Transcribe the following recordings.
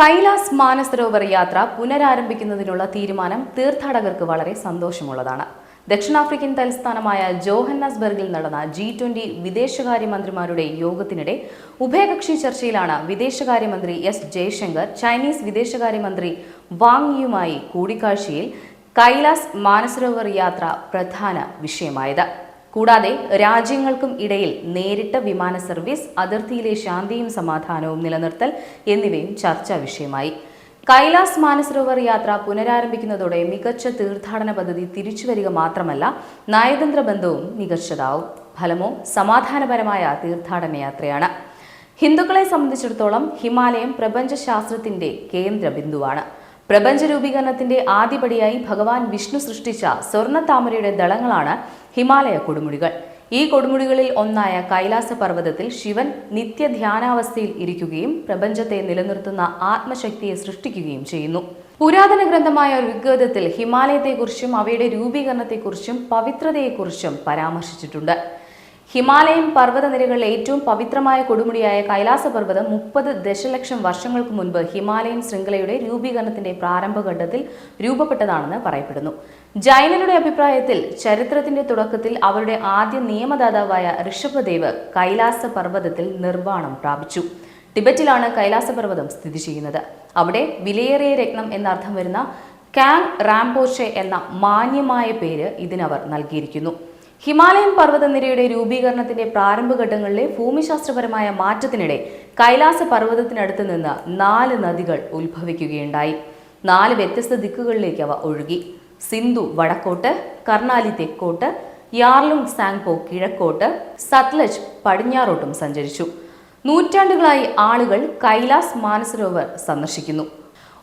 കൈലാസ് മാനസരോവർ യാത്ര പുനരാരംഭിക്കുന്നതിനുള്ള തീരുമാനം തീർത്ഥാടകർക്ക് വളരെ സന്തോഷമുള്ളതാണ്. ദക്ഷിണാഫ്രിക്കൻ തലസ്ഥാനമായ ജോഹന്നാസ്ബർഗിൽ നടന്ന G20 വിദേശകാര്യമന്ത്രിമാരുടെ യോഗത്തിനിടെ ഉഭയകക്ഷി ചർച്ചയിലാണ് വിദേശകാര്യമന്ത്രി എസ് ജയശങ്കർ ചൈനീസ് വിദേശകാര്യമന്ത്രി വാങ് യിയുമായി കൂടിക്കാഴ്ചയിൽ കൈലാസ് മാനസരോവർ യാത്ര പ്രധാന വിഷയമായത്. കൂടാതെ രാജ്യങ്ങൾക്കും ഇടയിൽ നേരിട്ട വിമാന സർവീസ്, അതിർത്തിയിലെ ശാന്തിയും സമാധാനവും നിലനിർത്തൽ എന്നിവയും ചർച്ചാ വിഷയമായി. കൈലാസ് മാനസരോവർ യാത്ര പുനരാരംഭിക്കുന്നതോടെ മികച്ച തീർത്ഥാടന പദ്ധതി തിരിച്ചുവരിക മാത്രമല്ല, നയതന്ത്ര ബന്ധവും മികച്ചതാവും. ഫലമോ സമാധാനപരമായ തീർത്ഥാടന യാത്രയാണ്. ഹിന്ദുക്കളെ സംബന്ധിച്ചിടത്തോളം ഹിമാലയം പ്രപഞ്ചശാസ്ത്രത്തിന്റെ കേന്ദ്ര ബിന്ദുവാണ്. പ്രപഞ്ച രൂപീകരണത്തിന്റെ ആദ്യപടിയായി ഭഗവാൻ വിഷ്ണു സൃഷ്ടിച്ച സ്വർണ്ണ താമരയുടെ ദളങ്ങളാണ് ഹിമാലയ കൊടുമുടികൾ. ഈ കൊടുമുടികളിൽ ഒന്നായ കൈലാസ പർവ്വതത്തിൽ ശിവൻ നിത്യധ്യാനാവസ്ഥയിൽ ഇരിക്കുകയും പ്രപഞ്ചത്തെ നിലനിർത്തുന്ന ആത്മശക്തിയെ സൃഷ്ടിക്കുകയും ചെയ്യുന്നു. പുരാതന ഗ്രന്ഥമായ ഋഗ്വേദത്തിൽ ഹിമാലയത്തെക്കുറിച്ചും അവയുടെ രൂപീകരണത്തെക്കുറിച്ചും പവിത്രതയെക്കുറിച്ചും പരാമർശിച്ചിട്ടുണ്ട്. ഹിമാലയൻ പർവ്വതനിരകളിലെ ഏറ്റവും പവിത്രമായ കൊടുമുടിയായ കൈലാസ പർവ്വതം 30 ദശലക്ഷം വർഷങ്ങൾക്ക് മുൻപ് ഹിമാലയൻ ശൃംഖലയുടെ രൂപീകരണത്തിന്റെ പ്രാരംഭഘട്ടത്തിൽ രൂപപ്പെട്ടതാണെന്ന് പറയപ്പെടുന്നു. ജൈനരുടെ അഭിപ്രായത്തിൽ ചരിത്രത്തിന്റെ തുടക്കത്തിൽ അവരുടെ ആദ്യ നിയമദാതാവായ ഋഷഭദേവ് കൈലാസ പർവ്വതത്തിൽ നിർവ്വാണം പ്രാപിച്ചു. ടിബറ്റിലാണ് കൈലാസ പർവ്വതം സ്ഥിതി ചെയ്യുന്നത്. അവിടെ വിലയേറിയ രത്നം എന്നർത്ഥം വരുന്ന കാങ് റാംപോച്ചെ എന്ന മാന്യമായ പേര് ഇതിനവർ നൽകിയിരിക്കുന്നു. ഹിമാലയൻ പർവ്വതനിരയുടെ രൂപീകരണത്തിന്റെ പ്രാരംഭഘട്ടങ്ങളിലെ ഭൂമിശാസ്ത്രപരമായ മാറ്റത്തിനിടെ കൈലാസ പർവ്വതത്തിനടുത്ത് നിന്ന് 4 നദികൾ ഉത്ഭവിക്കുകയുണ്ടായി. 4 വ്യത്യസ്ത ദിക്കുകളിലേക്ക് അവ ഒഴുകി. സിന്ധു വടക്കോട്ട്, കർണാലി തെക്കോട്ട്, യാർലുങ് സാങ്പോ കിഴക്കോട്ട്, സത്ലജ് പടിഞ്ഞാറോട്ടും സഞ്ചരിച്ചു. നൂറ്റാണ്ടുകളായി ആളുകൾ കൈലാസ് മാനസരോവർ സന്ദർശിക്കുന്നു.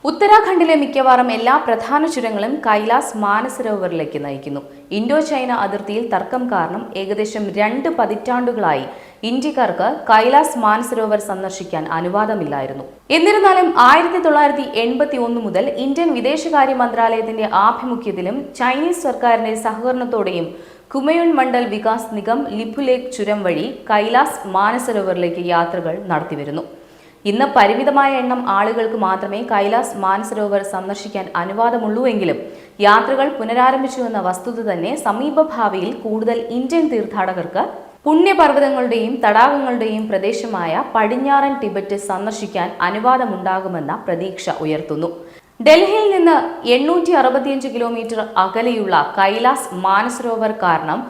ഉത്തരാഖണ്ഡിലെ മിക്കവാറും എല്ലാ പ്രധാന ചുരങ്ങളും കൈലാസ് മാനസരോവറിലേക്ക് നയിക്കുന്നു. ഇൻഡോ ചൈന അതിർത്തിയിൽ തർക്കം കാരണം ഏകദേശം 2 പതിറ്റാണ്ടുകളായി ഇന്ത്യക്കാർക്ക് കൈലാസ് മാനസരോവർ സന്ദർശിക്കാൻ അനുവാദമില്ലായിരുന്നു. എന്നിരുന്നാലും 1981 മുതൽ ഇന്ത്യൻ വിദേശകാര്യ മന്ത്രാലയത്തിന്റെ ആഭിമുഖ്യത്തിലും ചൈനീസ് സർക്കാരിന്റെ സഹകരണത്തോടെയും കുമയൂൺ മണ്ഡൽ വികാസ് നിഗം ലിപുലേഖ് ചുരം വഴി കൈലാസ് മാനസരോവറിലേക്ക് യാത്രകൾ നടത്തിവരുന്നു. ഇന്ന് പരിമിതമായ എണ്ണം ആളുകൾക്ക് മാത്രമേ കൈലാസ് മാനസരോവർ സന്ദർശിക്കാൻ അനുവാദമുള്ളൂവെങ്കിലും യാത്രകൾ പുനരാരംഭിച്ചുവെന്ന വസ്തുത തന്നെ സമീപഭാവിയിൽ കൂടുതൽ ഇന്ത്യൻ തീർത്ഥാടകർക്ക് പുണ്യപർവ്വതങ്ങളുടെയും തടാകങ്ങളുടെയും പ്രദേശമായ പടിഞ്ഞാറൻ ടിബറ്റ് സന്ദർശിക്കാൻ അനുവാദമുണ്ടാകുമെന്ന പ്രതീക്ഷ ഉയർത്തുന്നു. ഡൽഹിയിൽ നിന്ന് 865 കിലോമീറ്റർ അകലെയുള്ള കൈലാസ് മാനസരോവർ കാരണം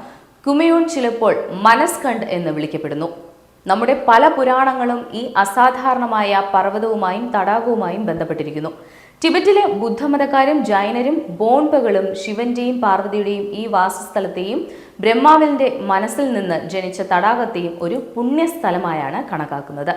കുമയൂൺ ചിലപ്പോൾ മനസ്കണ്ട് എന്ന് വിളിക്കപ്പെടുന്നു. നമ്മുടെ പല പുരാണങ്ങളും ഈ അസാധാരണമായ പർവ്വതവുമായും തടാകവുമായും ബന്ധപ്പെട്ടിരിക്കുന്നു. ടിബറ്റിലെ ബുദ്ധമതക്കാരും ജൈനരും ബോൺപകളും ശിവന്റെയും പാർവതിയുടെയും ഈ വാസസ്ഥലത്തെയും ബ്രഹ്മാവിന്റെ മനസ്സിൽ നിന്ന് ജനിച്ച തടാകത്തെയും ഒരു പുണ്യസ്ഥലമായാണ് കണക്കാക്കുന്നത്.